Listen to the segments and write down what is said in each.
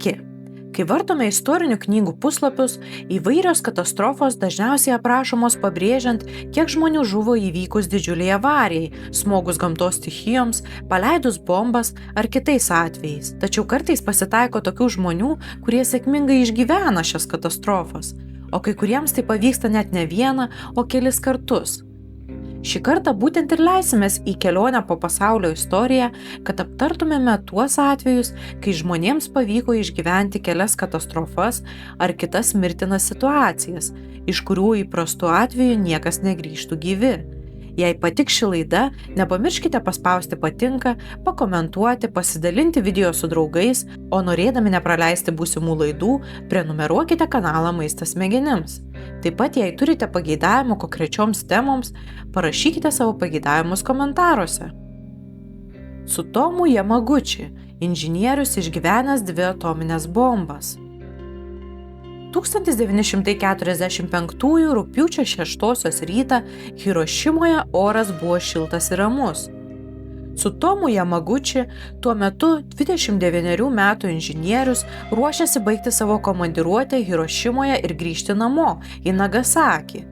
Sveiki! Kai vartome istorinių knygų puslapius, įvairios katastrofos dažniausiai aprašomos pabrėžiant, kiek žmonių žuvo įvykus didžiuliai avarijai, smogus gamtos stichijoms, paleidus bombas ar kitais atvejais. Tačiau kartais pasitaiko tokių žmonių, kurie sėkmingai išgyvena šias katastrofas, o kai kuriems tai pavyksta net ne vieną, o kelis kartus. Šį kartą būtent ir leisimės į kelionę po pasaulio istoriją, kad aptartumėme tuos atvejus, kai žmonėms pavyko išgyventi kelias katastrofas ar kitas mirtinas situacijas, iš kurių įprastų atveju niekas negrįžtų gyvi. Jei patiks ši laida, nepamirškite paspausti patinka, pakomentuoti, pasidalinti video su draugais, o norėdami nepraleisti būsimų laidų, prenumeruokite kanalą Maistas smegenims. Taip pat, jei turite pageidavimų konkrečioms temoms, parašykite savo pageidavimus komentaruose. Tsutomu Yamaguchi, inžinierius išgyvenęs 2 atomines bombas. 1945 rugpjūčio 6 rytą Hirošimoje oras buvo šiltas ir ramus. Tsutomu Yamaguchi, tuo metu 29 metų inžinierius, ruošėsi baigti savo komandiruotę Hirošimoje ir grįžti namo į Nagasakį.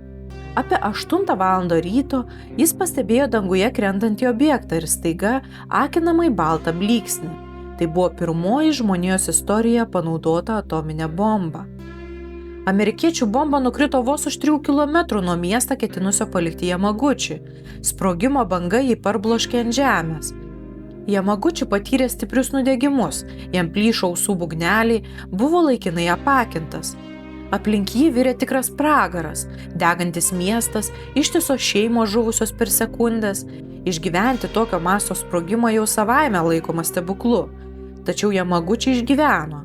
Apie 8 val. Ryto jis pastebėjo danguje krentantį objektą ir staiga akinamai baltą blyksnį. Tai buvo pirmoji žmonijos istorijoje panaudota atominė bomba. Amerikiečių bomba nukrito vos už 3 km nuo miestą ketinusio palikti Yamaguchi. Sprogimo banga jį parbloškė ant žemės. Yamaguchi patyrė stiprius nudegimus, jam plyšo ausų būgneliai, buvo laikinai apakintas. Aplink jį virė tikras pragaras, degantis miestas, ištisos šeimos žuvusios per sekundės. Išgyventi tokio masto sprogimą jau savaime laikoma stebuklu. Tačiau Yamaguchi išgyveno.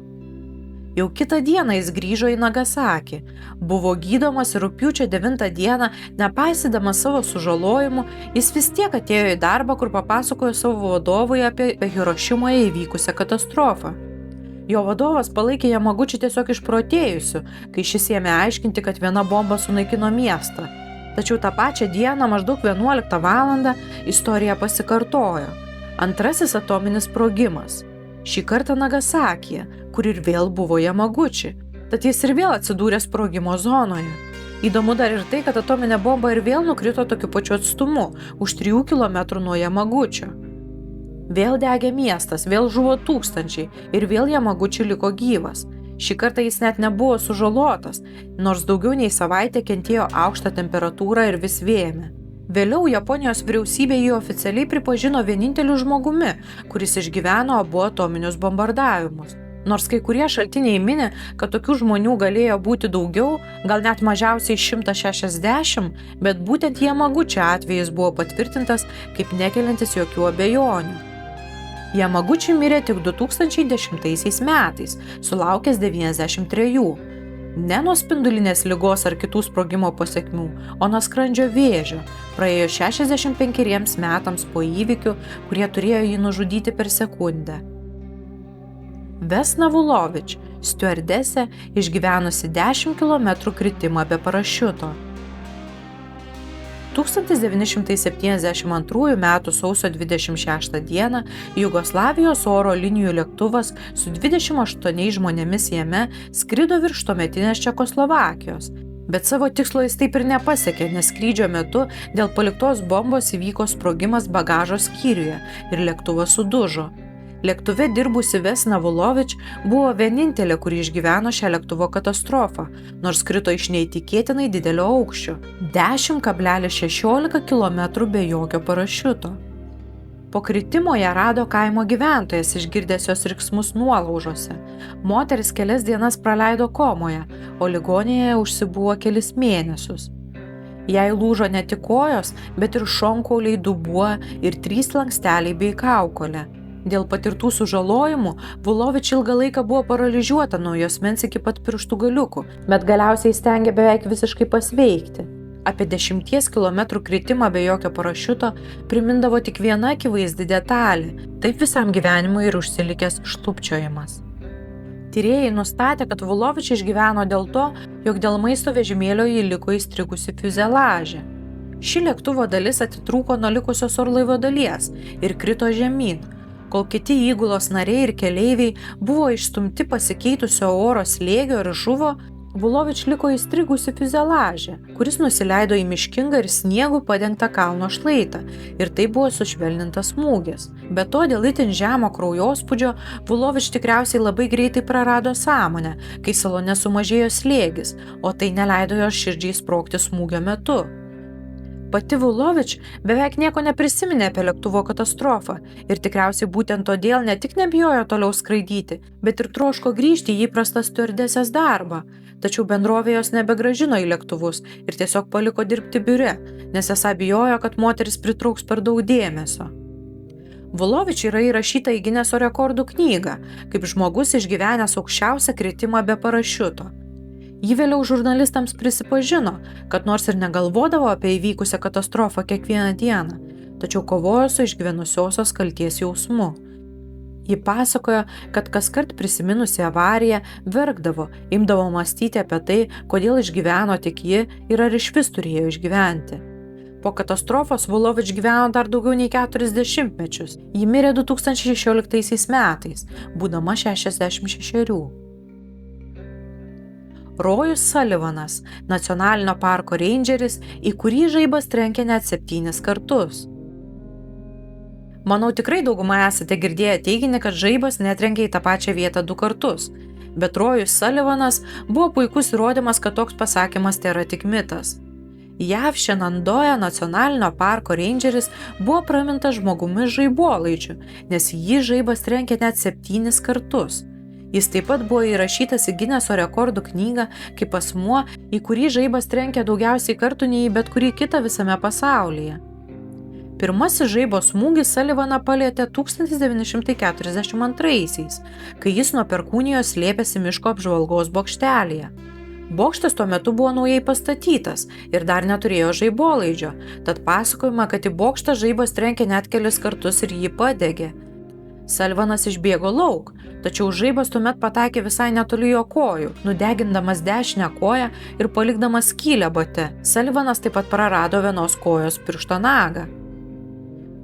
Jau kitą dieną jis grįžo į Nagasakį. Buvo gydomas ir rugpjūčio 9 dieną, nepaisydamas savo sužalojimų, jis vis tiek atėjo į darbą, kur papasakojo savo vadovui apie Hirošimoje įvykusią katastrofą. Jo vadovas palaikė Yamaguchi tiesiog išprotėjusiu, kai šis ėmė aiškinti, kad viena bomba sunaikino miestą. Tačiau tą pačią dieną, maždaug 11 val. Istorija pasikartojo. Antrasis atominis sprogimas. Šį kartą Nagasakyje, kur ir vėl buvo Yamaguchi, tad jis ir vėl atsidūrė sprogimo zonoje. Įdomu dar ir tai, kad atominė bomba ir vėl nukrito tokiu pačiu atstumu, už 3 km nuo Yamaguchio. Vėl degė miestas, vėl žuvo tūkstančiai ir vėl Yamaguchi liko gyvas. Šį kartą jis net nebuvo sužalotas, nors daugiau nei savaitę kentėjo aukštą temperatūrą ir vis vėmė. Vėliau Japonijos vyriausybė jį oficialiai pripažino vieninteliu žmogumi, kuris išgyveno abu atominius bombardavimus. Nors kai kurie šaltiniai mini, kad tokių žmonių galėjo būti daugiau, gal net mažiausiai 160, bet būtent Yamaguchi atvejis buvo patvirtintas kaip nekeliantis jokių abejonių. Yamaguchi mirė tik 2010 metais, sulaukęs 93. Ne nuo spindulinės ligos ar kitų sprogimo pasekmių, o nuo skrandžio vėžio, praėjo 65 metams po įvykių, kurie turėjo jį nužudyti per sekundę. Vesna Vulovič, stiuardesė, išgyvenusi 10 km kritimą be parašiuto. 1972 m. sausio 26 d. Jugoslavijos oro linijų lėktuvas su 28 žmonėmis jame skrido virš tuometinės Čekoslovakijos, bet savo tikslo jis taip ir nepasiekė, nes skrydžio metu dėl paliktos bombos įvyko sprogimas bagažo skyriuje ir lėktuvas sudužo. Lėktuve dirbusi Vesna Vulovič buvo vienintelė, kuri išgyveno šią lėktuvo katastrofą, nors krito iš neįtikėtinai didelio aukščio – 10,16 km be jokio parašiuto. Po kritimo ją rado kaimo gyventojas, išgirdęs jos riksmus nuolaužose. Moteris kelias dienas praleido komoje, o ligoninėje užsibuvo kelis mėnesius. Jai lūžo ne tik kojos, bet ir šonkauliai, dubuo ir 3 slanksteliai bei kaukolė. Dėl patirtų sužalojimų Vulovič ilgą laiką buvo paralyžiuota nuo juosmens iki pat pirštų galiukų, bet galiausiai stengė beveik visiškai pasveikti. Apie 10 km kritimą be jokio parašiuto primindavo tik viena akivaizdi detalė – taip visam gyvenimui ir užsilikęs šlubčiojimas. Tyrėjai nustatė, kad Vulovič išgyveno dėl to, jog dėl maisto vežimėlio ji liko įstrigusi fiuzeliaže. Ši lėktuvo dalis atitrūko nuo likusios orlaivio dalies ir krito žemyn. Kol kiti įgulos nariai ir keleiviai buvo išstumti pasikeitusio oro slėgio ir žuvo, Vulovič liko įstrigusi fiuzeliaže, kuris nusileido į miškingą ir sniegų padengtą kalno šlaitą ir tai buvo sušvelnintas smūgis. Be to, dėl itin žemo kraujospūdžio, Vulovič tikriausiai labai greitai prarado sąmonę, kai salone sumažėjo slėgis, o tai neleido jos širdžiai sprogti smūgio metu. Pati Vulovič beveik nieko neprisiminė apie lėktuvo katastrofą ir tikriausiai būtent todėl ne tik nebijojo toliau skraidyti, bet ir troško grįžti į įprastą stiuardesės darbą. Tačiau bendrovė jos nebegrąžino į lėktuvus ir tiesiog paliko dirbti biure, nes esą bijojo, kad moteris pritrauks per daug dėmesio. Vulovič yra įrašyta į Gineso rekordų knygą, kaip žmogus išgyvenęs aukščiausią kritimą be parašiuto. Ji vėliau žurnalistams prisipažino, kad nors ir negalvodavo apie įvykusią katastrofą kiekvieną dieną, tačiau kovojo su išgyvenusiosios kalties jausmu. Ji pasakojo, kad kaskart prisiminusi avariją verkdavo, imdavo mąstyti apie tai, kodėl išgyveno tik ji ir ar išvis turėjo išgyventi. Po katastrofos Vulovič gyveno dar daugiau nei 40 mečius. Ji mirė 2016 metais, būdama 66. Rojus Sullivanas, nacionalinio parko reindžeris, į kurį žaibas trenkė net 7 kartus. Manau, tikrai dauguma esate girdėję teiginį, kad žaibas netrenkė į tą pačią vietą 2 kartus, bet Rojus Sullivanas buvo puikus įrodymas, kad toks pasakymas tėra tik mitas. JAV Šenandoje nacionalinio parko reindžeris buvo pramintas žmogumi žaibolaidžiu, nes jį žaibas trenkė net 7 kartus. Jis taip pat buvo įrašytas į Gineso rekordų knygą kaip asmuo, į kurį žaibas trenkė daugiausiai kartų nei į bet kurį kitą visame pasaulyje. Pirmasis žaibo smūgis Sullivaną palietė 1942, kai jis nuo perkūnijos slėpėsi miško apžvalgos bokštelyje. Bokštas tuo metu buvo naujai pastatytas ir dar neturėjo žaibolaidžio, tad pasakojama, kad į bokštą žaibas trenkė net kelis kartus ir jį padegė. Sullivanas išbėgo lauk, tačiau žaibas tuomet pataikė visai netoli jo kojų, nudegindamas dešinę koją ir palikdamas skylę bate. Sullivanas taip pat prarado vienos kojos piršto nagą.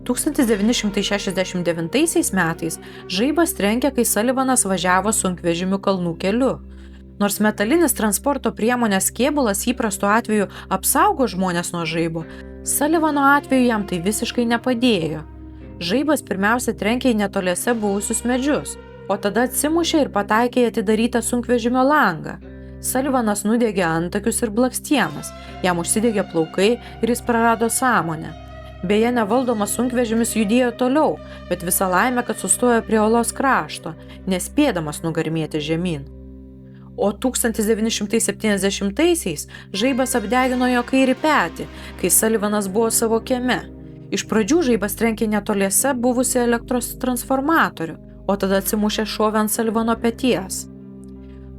1969 metais žaibas trenkė, kai Sullivanas važiavo sunkvežimių kalnų keliu. Nors metalinis transporto priemonės kėbulas įprastu atveju apsaugo žmonės nuo žaibo, Sullivano atveju jam tai visiškai nepadėjo. Žaibas pirmiausia trenkė į netoliese buvusius medžius, o tada atsimušė ir pataikė į atidarytą sunkvežimio langą. Sullivanas nudegė antakius ir blakstienas, jam užsidegė plaukai ir jis prarado sąmonę. Beje, nevaldomas sunkvežimis judėjo toliau, bet visa laimė, kad sustojo prie olos krašto, nespėdamas nugarmėti žemyn. O 1970-aisiais žaibas apdegino jo kairį petį, kai Sullivanas buvo savo kieme. Iš pradžių žaibas trenkė netoliese buvusi elektros transformatorių, o tada atsimušė šovė ant Sullivano peties.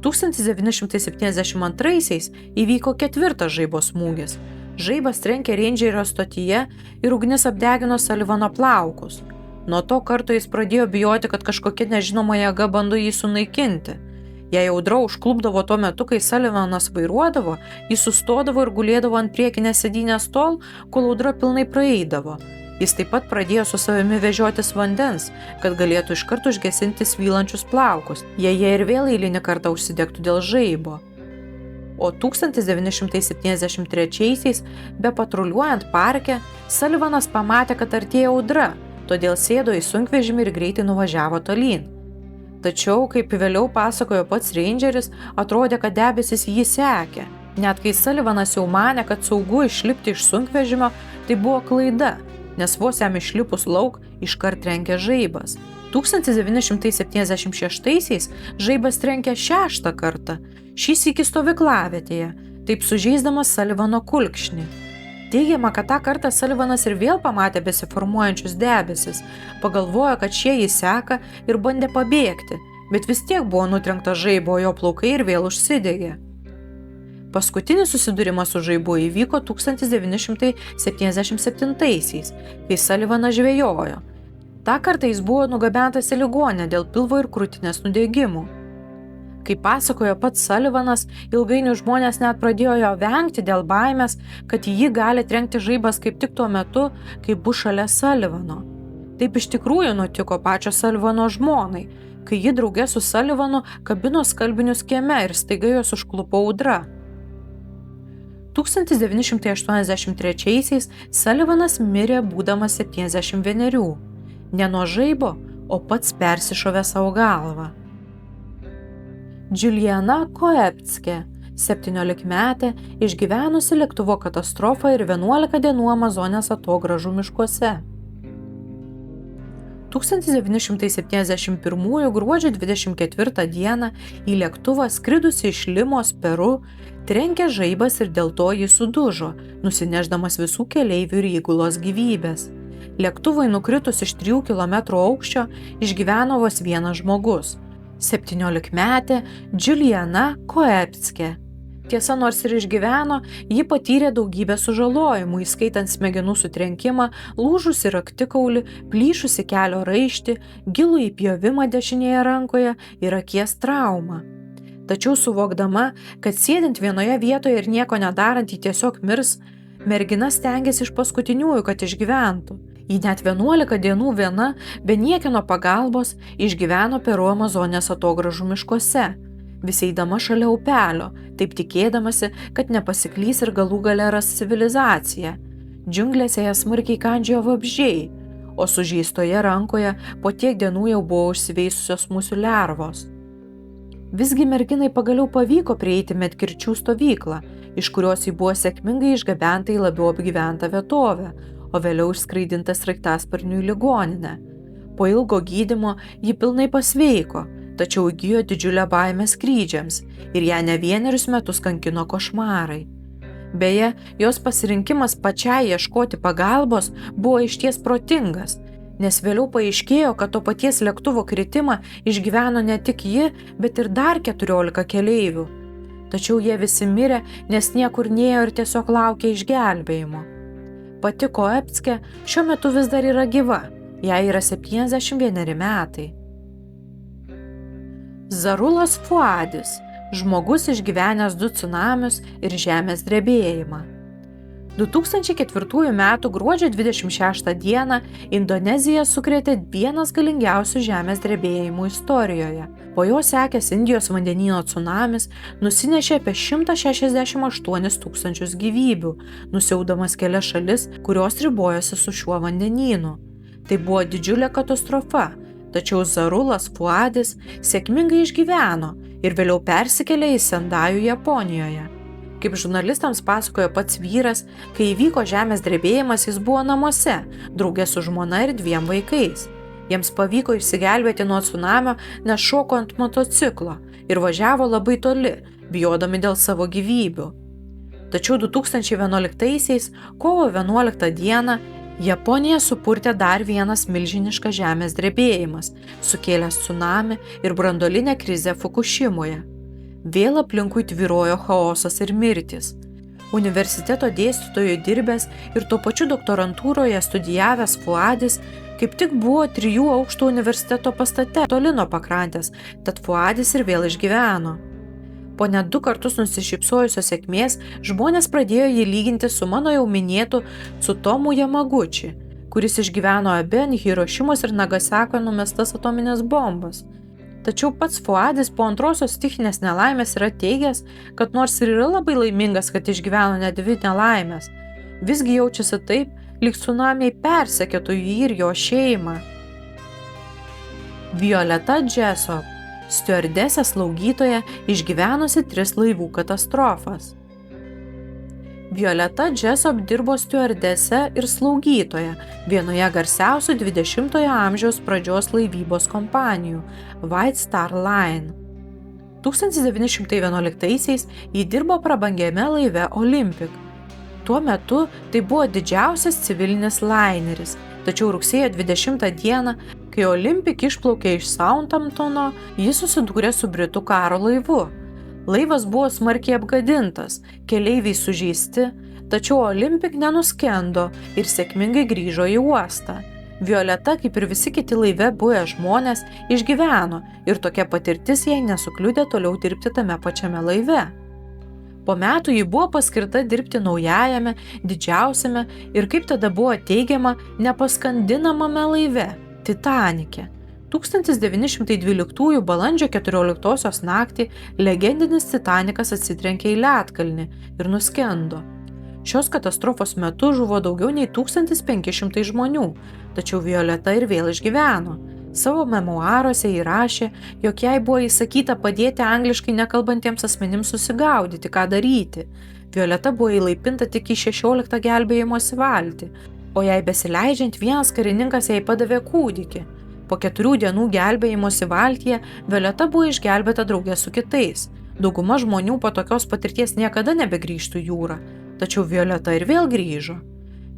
1972-aisiais įvyko 4. žaibo smūgis. Žaibas trenkė reindžerio stotyje ir ugnis apdegino Sullivano plaukus. Nuo to karto jis pradėjo bijoti, kad kažkokia nežinoma jėga bando jį sunaikinti. Jei audra užklupdavo tuo metu, kai Sullivanas vairuodavo, jis sustodavo ir gulėdavo ant priekinės sėdynės tol, kol audra pilnai praeidavo. Jis taip pat pradėjo su savimi vežiotis vandens, kad galėtų iškart užgesinti svylančius plaukus, jei jie ir vėl eilinį kartą užsidegtų dėl žaibo. O 1973-aisiais, be patruliuojant parke, Sullivanas pamatė, kad artėja audra, todėl sėdo į sunkvežimį ir greitai nuvažiavo tolyn. Tačiau, kaip vėliau pasakojo pats reindžeris, atrodė, kad debesis jį sekė. Net kai Sullivanas jau manė, kad saugu išlipti iš sunkvežimio, tai buvo klaida, nes vos jam išlipus lauk iškart trenkė žaibas. 1976-aisiais žaibas trenkė 6. kartą, šį sykį stovyklavietėje, taip sužeisdamas Sullivano kulkšnį. Teigiama, kad tą kartą Sullivanas ir vėl pamatė besiformuojančius debesis, pagalvojo, kad šie jį seka ir bandė pabėgti, bet vis tiek buvo nutrenkta žaibo, jo plaukai ir vėl užsidegė. Paskutinis susidūrimas su žaibu įvyko 1977-aisiais, kai Sullivanas žvejojo. Ta kartą jis buvo nugabentas į ligoninę dėl pilvo ir krūtinės nudegimų. Kaip pasakojo pats Sullivanas, ilgainiui žmonės net pradėjo jo vengti dėl baimės, kad jį gali trenkti žaibas kaip tik tuo metu, kai bus šalia Sullivano. Taip iš tikrųjų nutiko pačio Sullivano žmonai, kai ji drauge su Sullivanu kabino skalbinius kieme ir staiga jos užklupo audra. 1983-aisiais Sullivanas mirė būdamas 71. Ne nuo žaibo, o pats persišovė savo galvą. Juliana Koepcke, 17-metė, išgyvenusi lėktuvo katastrofą ir 11 dienų Amazonės atogražų miškuose. 1971 gruodžio 24 dieną į lėktuvą skridusi iš Limos, Peru, trenkė žaibas ir dėl to jis sudužo, nusinešdamas visų keleivių ir įgulos gyvybės. Lėktuvui nukritus iš 3 km aukščio išgyveno vos vienas žmogus – 17-metė Juliana Koepcke. Tiesa, nors ir išgyveno, ji patyrė daugybę sužalojimų, įskaitant smegenų sutrenkimą, lūžusi raktikaulį, plyšusi kelio raištį, gilų įpjovimą dešinėje rankoje ir akies traumą. Tačiau suvokdama, kad sėdint vienoje vietoje ir nieko nedarant ji tiesiog mirs, mergina stengėsi iš paskutiniųjų, kad išgyventų. Ji net 11 dienų viena, be niekieno pagalbos, išgyveno Peru Amazonės atogražų miškuose, vis eidama šalia upelio, taip tikėdamasi, kad nepasiklys ir galų gale ras civilizaciją. Džiunglėse ją smarkiai kandžiojo vabzdžiai, o sužeistoje rankoje po tiek dienų jau buvo užsiveisusios musių lervos. Visgi merginai pagaliau pavyko prieiti medkirčių stovyklą, iš kurios ji buvo sėkmingai išgabenta į labiau apgyventą vietovę, o vėliau išskraidinta sraigtasparniu į ligoninę. Po ilgo gydymo ji pilnai pasveiko, tačiau įgijo didžiulę baimę skrydžiams ir ją ne vienerius metus kankino košmarai. Beje, jos pasirinkimas pačiai ieškoti pagalbos buvo išties protingas, nes vėliau paaiškėjo, kad to paties lėktuvo kritimą išgyveno ne tik ji, bet ir dar 14 keleivių. Tačiau jie visi mirė, nes niekur nėjo ir tiesiog laukė išgelbėjimo. Pati Koepcke šiuo metu vis dar yra gyva, jai yra 71 metai. Zarulas Fuadis, žmogus išgyvenęs 2 cunamius ir žemės drebėjimą. 2004 m. gruodžio 26 d. Indoneziją sukrėtė vienas galingiausių žemės drebėjimų istorijoje. Po jo sekęs Indijos vandenyno cunamis nusinešė apie 168 tūkstančius gyvybių, nusiaudamas kelias šalis, kurios ribojosi su šiuo vandenynu. Tai buvo didžiulė katastrofa, tačiau Zarulas Fuadis sėkmingai išgyveno ir vėliau persikėlė į Sendajų Japonijoje. Kaip žurnalistams pasakojo pats vyras, kai įvyko žemės drebėjimas, jis buvo namuose, drauge su žmona ir 2 vaikais. Jiems pavyko išsigelbėti nuo cunamio, nes šoko ant motociklo ir važiavo labai toli, bijodami dėl savo gyvybių. Tačiau 2011-aisiais, kovo 11 dieną, Japoniją supurtė dar vienas milžiniškas žemės drebėjimas, sukėlęs cunamį ir branduolinę krizę Fukušimoje. Vėl aplinkui tvyrojo chaosas ir mirtis. Universiteto dėstytojui dirbęs ir tuo pačiu doktorantūroje studijavęs Fuadis kaip tik buvo 3 aukštų universiteto pastate toli nuo pakrantės, tad Fuadis ir vėl išgyveno. Po net 2 kartus nusišypsojusios sėkmės žmonės pradėjo jį lyginti su mano jau minėtu Tsutomu Yamaguchi, kuris išgyveno abi ant Hirošimos ir Nagasakio numestas atominės bombas. Tačiau pats Fuadis po antrosios stichinės nelaimės yra teigęs, kad nors ir yra labai laimingas, kad išgyveno net 2 nelaimės, visgi jaučiasi taip, lyg cunamiai persekiotų jį ir jo šeimą. Violeta Jessop, stiuardesė slaugytoja, išgyvenusi 3 laivų katastrofas. Violeta Jessop dirbo stiuardese ir slaugytoja vienoje garsiausių 20-ojo amžiaus pradžios laivybos kompanijų White Star Line. 1911-aisiais ji dirbo prabangiame laive Olympic. Tuo metu tai buvo didžiausias civilinis laineris, tačiau rugsėjo 20 dieną, kai Olympic išplaukė iš Southamptono, jis susidūrė su britų karo laivu. Laivas buvo smarkiai apgadintas, keleiviai sužeisti, tačiau Olympic nenuskendo ir sėkmingai grįžo į uostą. Violeta, kaip ir visi kiti laive buvę žmonės, išgyveno ir tokia patirtis jai nesukliudė toliau dirbti tame pačiame laive. Po metų ji buvo paskirta dirbti naujajame, didžiausiame ir, kaip tada buvo teigiama, nepaskandinamame laive – Titanike. 1912 balandžio 14 naktį legendinis Titanikas atsitrenkė į ledkalnį ir nuskendo. Šios katastrofos metu žuvo daugiau nei 1500 žmonių, tačiau Violeta ir vėl išgyveno. Savo memuaruose įrašė, jog jai buvo įsakyta padėti angliškai nekalbantiems asmenims susigaudyti, ką daryti. Violeta buvo įlaipinta tik į 16 gelbėjimosi valtį, o jai besileidžiant vienas karininkas jai padavė kūdikį. Po 4 dienų gelbėjimosi valtyje Violeta buvo išgelbėta draugė su kitais. Dauguma žmonių po tokios patirties niekada nebegrįžtų į jūrą, tačiau Violeta ir vėl grįžo.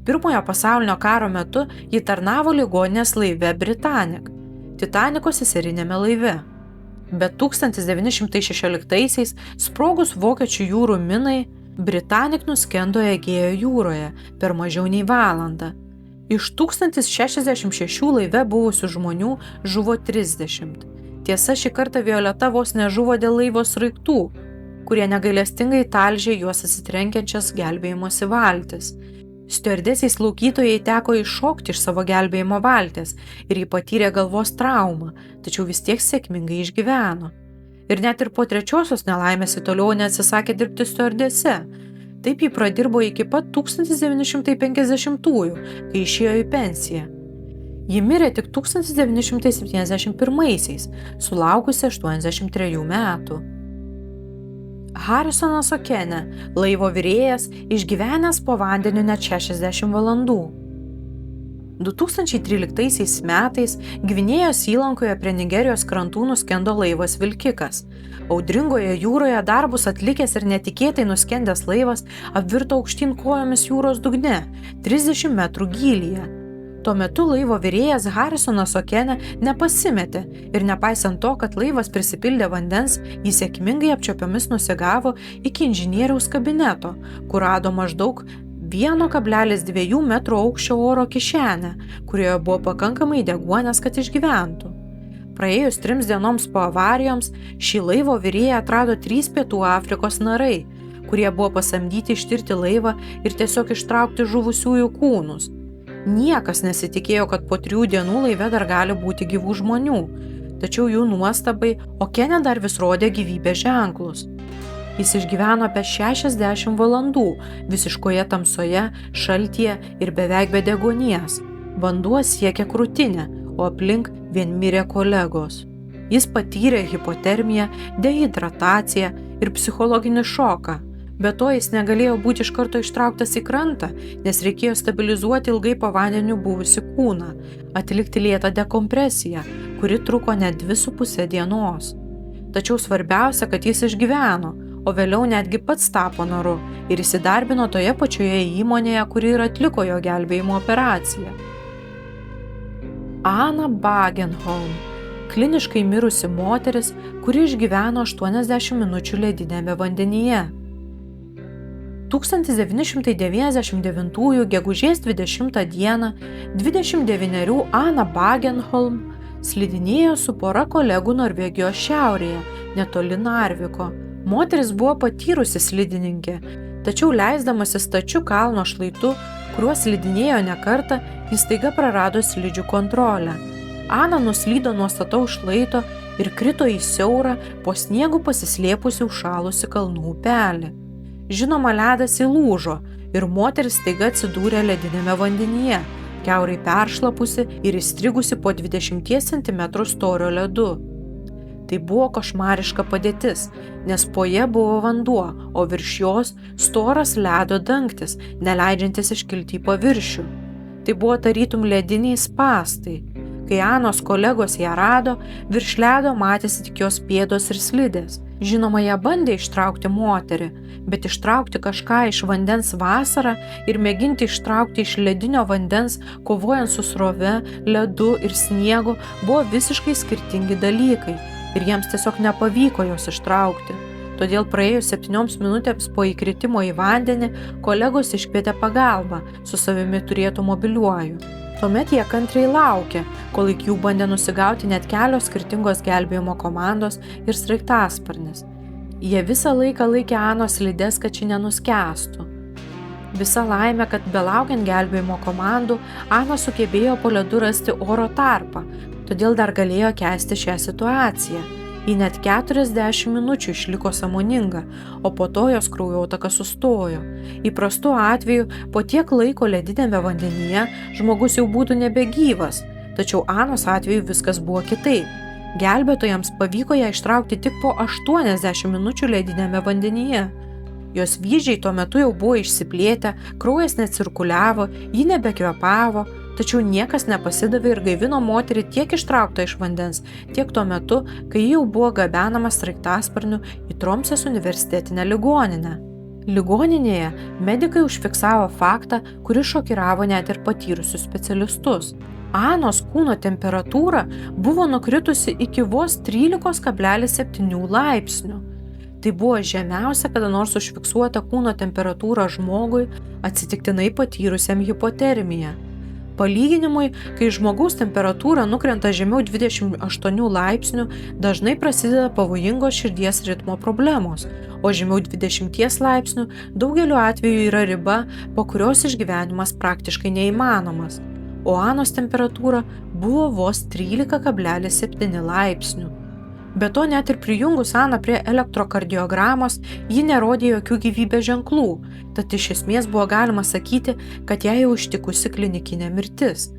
Pirmojo pasaulinio karo metu ji tarnavo ligoninės laive Britannic, Titaniko seserinėme laive. Bet 1916-aisiais sprogus Vokiečių jūrų minai, Britannic nuskendo Egėjo jūroje per mažiau nei valandą. Iš 1066 laive buvusių žmonių žuvo 30. Tiesa, šį kartą Violeta vos nežuvo dėl laivo sraigtų, kurie negailestingai talžė juos atsitrenkiančias gelbėjimosi valtis. Stiuardesės laukytojai teko iššokti iš savo gelbėjimo valties ir ji patyrė galvos traumą, tačiau vis tiek sėkmingai išgyveno. Ir net ir po 3-osios nelaimės ji toliau neatsisakė dirbti stiuardese. Taip ji pradirbo iki pat 1950-ųjų, kai išėjo į pensiją. Ji mirė tik 1971-aisiais, sulaukusi 83 metų. Harisonas O'Kenė, laivo virėjas, išgyvenęs po vandeniu net 60 valandų. 2013 metais Gvinėjos įlankoje prie Nigerijos krantų nuskendo laivas Vilkikas. Audringoje jūroje darbus atlikęs ir netikėtai nuskendęs laivas apvirto aukštyn kojomis jūros dugne, 30 metrų gylyje. Tuo metu laivo virėjas Harisonas O'Kenė nepasimetė ir nepaisant to, kad laivas prisipildė vandens, jis sėkmingai apčiopiomis nusigavo iki inžinieriaus kabineto, kur rado maždaug 1,2 metrų aukščio oro kišenę, kurioje buvo pakankamai deguonies, kad išgyventų. Praėjus 3 dienoms po avarijoms, šį laivo virėją atrado 3 Pietų Afrikos narai, kurie buvo pasamdyti ištirti laivą ir tiesiog ištraukti žuvusiųjų kūnus. Niekas nesitikėjo, kad po 3 dienų laive dar gali būti gyvų žmonių, tačiau jų nuostabai O'Kenė dar vis rodė gyvybės ženklus. Jis išgyveno apie 60 valandų visiškoje tamsoje, šaltyje ir beveik be deguonies. Vanduo siekė krūtinę, o aplink vien mirė kolegos. Jis patyrė hipotermiją, dehidrataciją ir psichologinį šoką. Be to jis negalėjo būti iš karto ištrauktas į krantą, nes reikėjo stabilizuoti ilgai po vandeniu buvusi kūną, atlikti lėtą dekompresiją, kuri truko net 2,5 dienos. Tačiau svarbiausia, kad jis išgyveno, o vėliau netgi pats tapo naru ir įsidarbino toje pačioje įmonėje, kuri ir atliko jo gelbėjimo operaciją. Ana Bagenholm, kliniškai mirusi moteris, kuri išgyveno 80 minučių ledinėme vandenyje. 1999 gegužės 20 dieną 29 Ana Bagenholm slidinėjo su pora kolegų Norvegijos šiaurėje, netoli Narviko. Moteris buvo patyrusi slidininkė, tačiau leisdamasi stačiu kalno šlaitu, kuriuo slidinėjo ne kartą, jis staiga prarado slidžių kontrolę. Ana nuslydo nuo stataus šlaito ir krito į siaurą, po sniegu pasislėpusi užšalusi kalnų upelį. Žinoma, ledas įlūžo ir moteris staiga atsidūrė ledinėme vandenyje, kiaurai peršlapusi ir įstrigusi po 20 cm storio ledu. Tai buvo košmariška padėtis, nes po ja buvo vanduo, o virš jos storas ledo dangtis, neleidžiantis iškilti į paviršių. Tai buvo tarytum lediniai spąstai. Kai Anos kolegos ją rado, virš ledo matėsi tik jos pėdos ir slidės. Žinoma, jie bandė ištraukti moterį, bet ištraukti kažką iš vandens vasarą ir mėginti ištraukti iš ledinio vandens, kovojant su srove, ledu ir sniegu, buvo visiškai skirtingi dalykai ir jiems tiesiog nepavyko jos ištraukti. Todėl praėjus 7 minutėms po įkritimo į vandenį, kolegos iškvietė pagalbą, su savimi turėtų mobiliuoju. Tuomet jie kantriai laukė, kol iki jų bandė nusigauti net kelios skirtingos gelbėjimo komandos ir sraigtasparnis. Jie visą laiką laikė Anos slides, kad ši nenuskęstų. Visa laimė, kad belaukiant gelbėjimo komandų, Ana sugebėjo po ledu rasti oro tarpą, todėl dar galėjo kęsti šią situaciją. Ji net 40 minučių išliko sąmoninga, o po to jos kraujotaka sustojo. Įprastu atveju, po tiek laiko ledinėme vandenyje žmogus jau būtų nebegyvas, tačiau Anos atveju viskas buvo kitaip. Gelbėtojams pavyko ją ištraukti tik po 80 minučių ledinėme vandenyje. Jos vyzdžiai tuo metu jau buvo išsiplėtę, kraujas necirkuliavo, ji nebekvėpavo, tačiau niekas nepasidavė ir gaivino moterį tiek ištrauktą iš vandens, tiek tuo metu, kai ji jau buvo gabenama sraigtasparniu į Tromsės universitetinę ligoninę. Ligoninėje medikai užfiksavo faktą, kuris šokiravo net ir patyrusius specialistus. Anos kūno temperatūra buvo nukritusi iki vos 13,7 laipsnių. Tai buvo žemiausia kada nors užfiksuota kūno temperatūra žmogui atsitiktinai patyrusiam hipotermiją. Palyginimui, kai žmogaus temperatūra nukrenta žemiau 28 laipsnių, dažnai prasideda pavojingos širdies ritmo problemos, o žemiau 20 laipsnių daugeliu atveju yra riba, po kurios išgyvenimas praktiškai neįmanomas, o Anos temperatūra buvo vos 13,7 laipsnių. Be to, net ir prijungus Aną prie elektrokardiogramos, ji nerodė jokių gyvybės ženklų, tad iš esmės buvo galima sakyti, kad jai jau ištikusi klinikinė mirtis.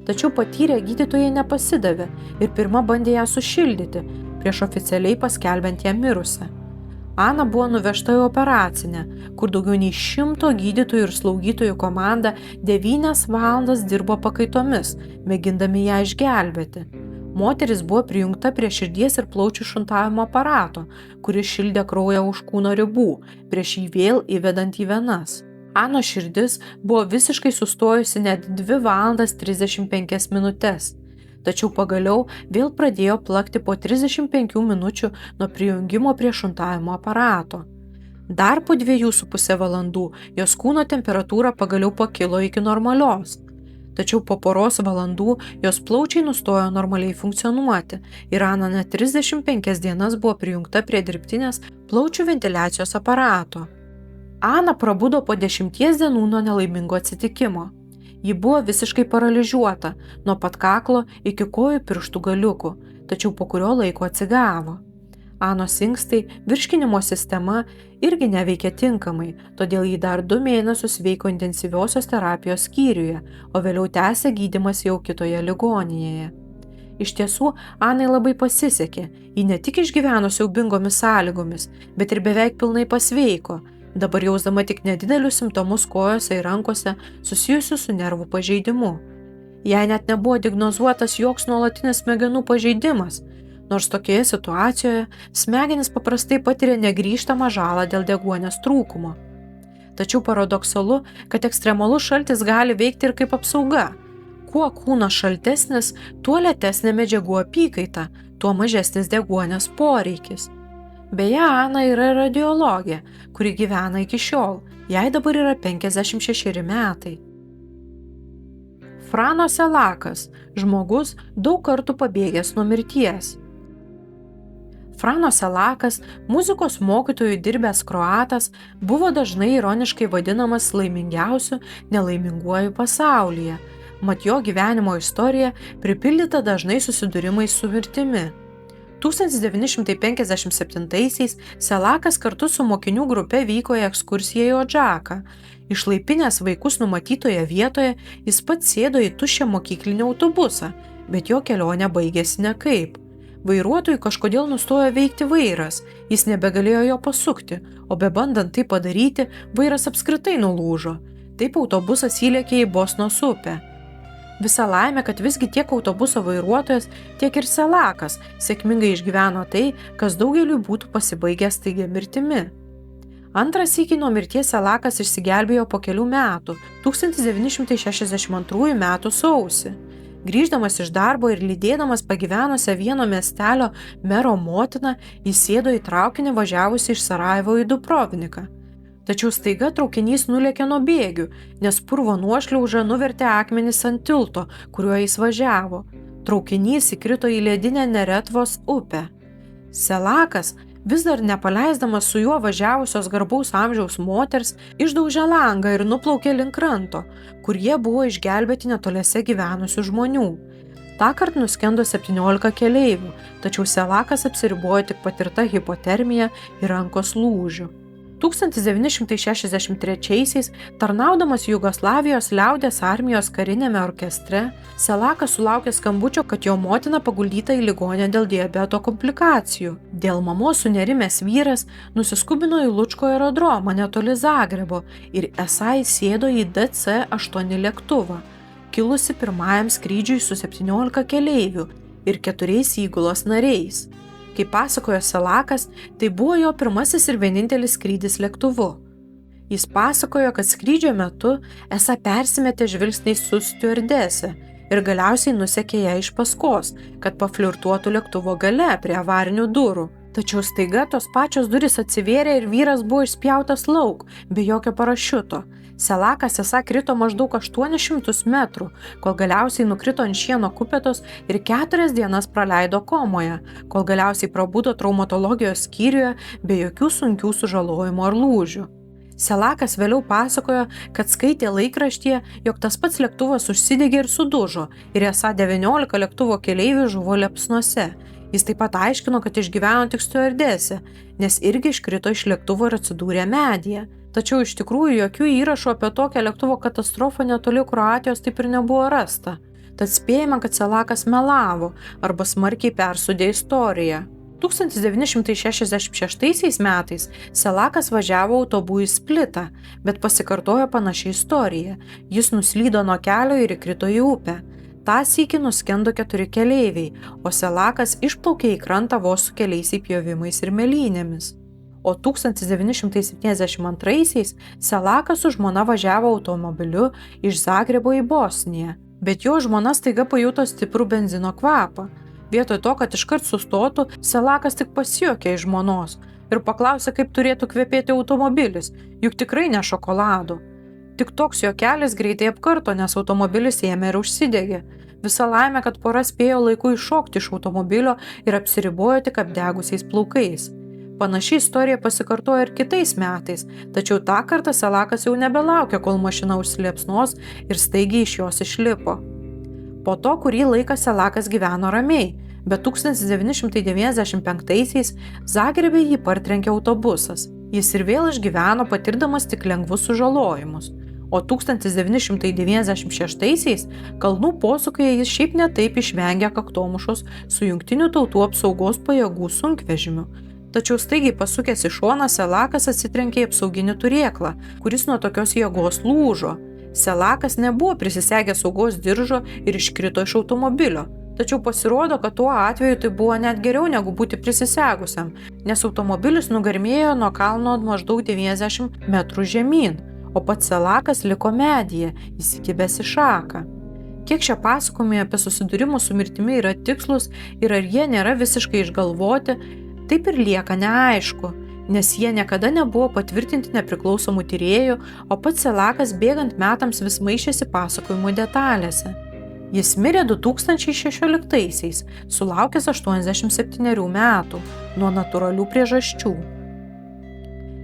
Tačiau patyrę gydytojai nepasidavė ir pirma bandė ją sušildyti, prieš oficialiai paskelbiant ją mirusią. Ana buvo nuvežta į operacinę, kur daugiau nei 100 gydytojų ir slaugytojų komanda 9 valandas dirbo pakaitomis, mėgindami ją išgelbėti. Moteris buvo prijungta prie širdies ir plaučių šuntavimo aparato, kuris šildė kraują už kūno ribų, prieš jį vėl įvedant į venas. Anos širdis buvo visiškai sustojusi net 2 valandas 35 minutes, tačiau pagaliau vėl pradėjo plakti po 35 minučių nuo prijungimo prie šuntavimo aparato. Dar po 2,5 valandų jos kūno temperatūra pagaliau pakilo iki normalios. Tačiau po poros valandų jos plaučiai nustojo normaliai funkcionuoti ir Ana net 35 dienas buvo prijungta prie dirbtinės plaučių ventiliacijos aparato. Ana prabudo po 10 dienų nuo nelaimingo atsitikimo. Ji buvo visiškai paralyžiuota nuo pat kaklo iki kojų pirštų galiukų, tačiau po kurio laiko atsigavo. Anos inkstai, virškinimo sistema irgi neveikė tinkamai, todėl ji dar 2 mėnesius veiko intensyviosios terapijos skyriuje, o vėliau tęsė gydymas jau kitoje ligoninėje. Iš tiesų, Anai labai pasisekė, ji ne tik išgyveno siaubingomis sąlygomis, bet ir beveik pilnai pasveiko, dabar jausdama tik nedidelius simptomus kojose ir rankose susijusius su nervų pažeidimu. Jai net nebuvo diagnozuotas joks nuolatinis smegenų pažeidimas, nors tokioje situacijoje smegenys paprastai patiria negrįžtamą žalą dėl deguonies trūkumo. Tačiau paradoksalu, kad ekstremalus šaltis gali veikti ir kaip apsauga. Kuo kūnas šaltesnis, tuo lėtesnė medžiagų apykaita, tuo mažesnis deguonies poreikis. Beje, Ana yra radiologė, kuri gyvena iki šiol, jai dabar yra 56 metai. Frano Selakas – žmogus daug kartų pabėgęs nuo mirties. Frano Selakas, muzikos mokytojų dirbęs kroatas, buvo dažnai ironiškai vadinamas laimingiausiu nelaiminguoju pasaulyje, mat jo gyvenimo istorija pripildyta dažnai susidūrimais su mirtimi. 1957-aisiais Selakas kartu su mokinių grupe vyko į ekskursiją į Odžaką. Išlaipinęs vaikus numatytoje vietoje, jis pats sėdo į tuščią mokyklinį autobusą, bet jo kelionė baigėsi nekaip. Vairuotojui kažkodėl nustojo veikti vairas, jis nebegalėjo jo pasukti, o bebandant tai padaryti, vairas apskritai nulūžo. Taip autobusas įlėkė į Bosnos upę. Visa laimė, kad visgi tiek autobuso vairuotojas, tiek ir Selakas sėkmingai išgyveno tai, kas daugeliui būtų pasibaigęs staigia mirtimi. Antras sykį nuo mirties Selakas išsigelbėjo po kelių metų, 1962 metų sausį. Grįždamas iš darbo ir lydėdamas pagyvenusią vieno miestelio mero motiną, jis sėdo į traukinį važiavusi iš Sarajevo į Dubrovniką. Tačiau staiga traukinys nulėkė nuo bėgių, nes purvo nuošliauža nuvertė akmenis ant tilto, kuriuo jis važiavo. Traukinys įkrito į ledinę Neretvos upę. Selakas, vis dar nepaleisdamas su juo važiavusios garbaus amžiaus moters, išdaužė langą ir nuplaukė link kranto, kur jie buvo išgelbėti netoliese gyvenusių žmonių. Tąkart nuskendo 17 keleivių, tačiau Selakas apsiribojo tik patirta hipotermija ir rankos lūžiu. 1963-aisiais, tarnaudamas Jugoslavijos liaudies armijos karinėme orkestre, Selakas sulaukė skambučio, kad jo motina paguldyta į ligoninę dėl diabeto komplikacijų. Dėl mamos sunerimęs vyras nusiskubino į Lučko aerodromą netoli Zagrebo ir esą įsėdo į DC-8 lėktuvą, kilusi pirmajam skrydžiui su 17 keleivių ir 4 įgulos nariais. Kaip pasakojo Selakas, tai buvo jo pirmasis ir vienintelis skrydis lėktuvu. Jis pasakojo, kad skrydžio metu esą persimetė žvilgsniais su stiuardese ir galiausiai nusekė ją iš paskos, kad pafliirtuotų lėktuvo gale prie avarinių durų. Tačiau staiga tos pačios durys atsivėrė ir vyras buvo išspjautas lauk, be jokio parašiuto. Selakas esą krito maždaug 800 metrų, kol galiausiai nukrito ant šieno kupetos ir 4 dienas praleido komoje, kol galiausiai prabudo traumatologijos skyriuje be jokių sunkių sužalojimų ar lūžių. Selakas vėliau pasakojo, kad skaitė laikraštyje, jog tas pats lėktuvas užsidegė ir sudužo ir esą 19 lėktuvo keleivių žuvo liepsnose. Jis taip pat aiškino, kad išgyveno tik stiuardesė, nes irgi iškrito iš lėktuvo ir atsidūrė medyje. Tačiau iš tikrųjų jokių įrašų apie tokią lėktuvo katastrofą netoli Kroatijos taip ir nebuvo rasta. Tad spėjama, kad Selakas melavo arba smarkiai persudė istoriją. 1966 metais Selakas važiavo autobu į Splitą, bet pasikartojo panaši istorija. Jis nuslydo nuo kelio ir įkrito į upę. Ta sykį nuskendo 4 keleiviai, o Selakas išplaukė į krantą vos su keliais įpjovimais ir melynėmis. O 1972-aisiais Selakas su žmona važiavo automobiliu iš Zagrebo į Bosniją, bet jo žmona staiga pajuto stiprų benzino kvapą. Vietoj to, kad iškart sustotų, Selakas tik pasijuokė iš žmonos ir paklausė, kaip turėtų kvepėti automobilis, juk tikrai ne šokoladu. Tik toks juokelis greitai apkarto, nes automobilis ėmė ir užsidegė. Visa laimė, kad pora spėjo laiku iššokti iš automobilio ir apsiribojo tik apdegusiais plaukais. Panaši istorija pasikartojo ir kitais metais, tačiau tą kartą Selakas jau nebelaukė, kol mašina užsiliepsnos ir staigiai iš jos išlipo. Po to kurį laiką Selakas gyveno ramiai, bet 1995-aisiais Zagrebe jį partrenkė autobusas. Jis ir vėl išgyveno, patirdamas tik lengvus sužalojimus. O 1996-aisiais kalnų posūkyje jis šiaip netaip išvengė kaktomušos su Jungtinių tautų apsaugos pajėgų sunkvežimiu. Tačiau staigiai pasukęs į šoną Selakas atsitrenkė į apsauginį turėklą, kuris nuo tokios jėgos lūžo. Selakas nebuvo prisisegęs saugos diržo ir iškrito iš automobilio. Tačiau pasirodo, kad tuo atveju tai buvo net geriau negu būti prisisegusiam, nes automobilis nugarmėjo nuo kalno maždaug 90 metrų žemyn, o pats Selakas liko medyje, įsikibęs į šaką. Kiek šie pasakojimai apie susidūrimus su mirtimi yra tikslus ir ar jie nėra visiškai išgalvoti, taip ir lieka neaišku, nes jie niekada nebuvo patvirtinti nepriklausomų tyrėjų, o pats Selakas bėgant metams vis maišėsi pasakojimų detalėse. Jis mirė 2016-aisiais, sulaukęs 87 metų, nuo natūralių priežasčių.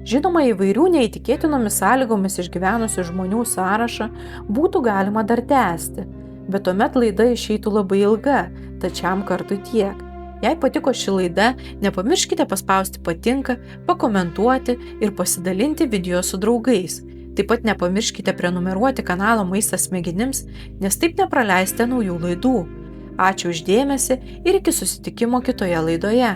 Žinoma, įvairių neįtikėtinomis sąlygomis išgyvenusių žmonių sąrašą būtų galima dar tęsti, bet tuomet laida išeitų labai ilga, tad šiam kartui tiek. Jei patiko ši laida, nepamirškite paspausti patinka, pakomentuoti ir pasidalinti video su draugais. Taip pat nepamirškite prenumeruoti kanalą Maistas smegenims, nes taip nepraleisite naujų laidų. Ačiū už dėmesį ir iki susitikimo kitoje laidoje.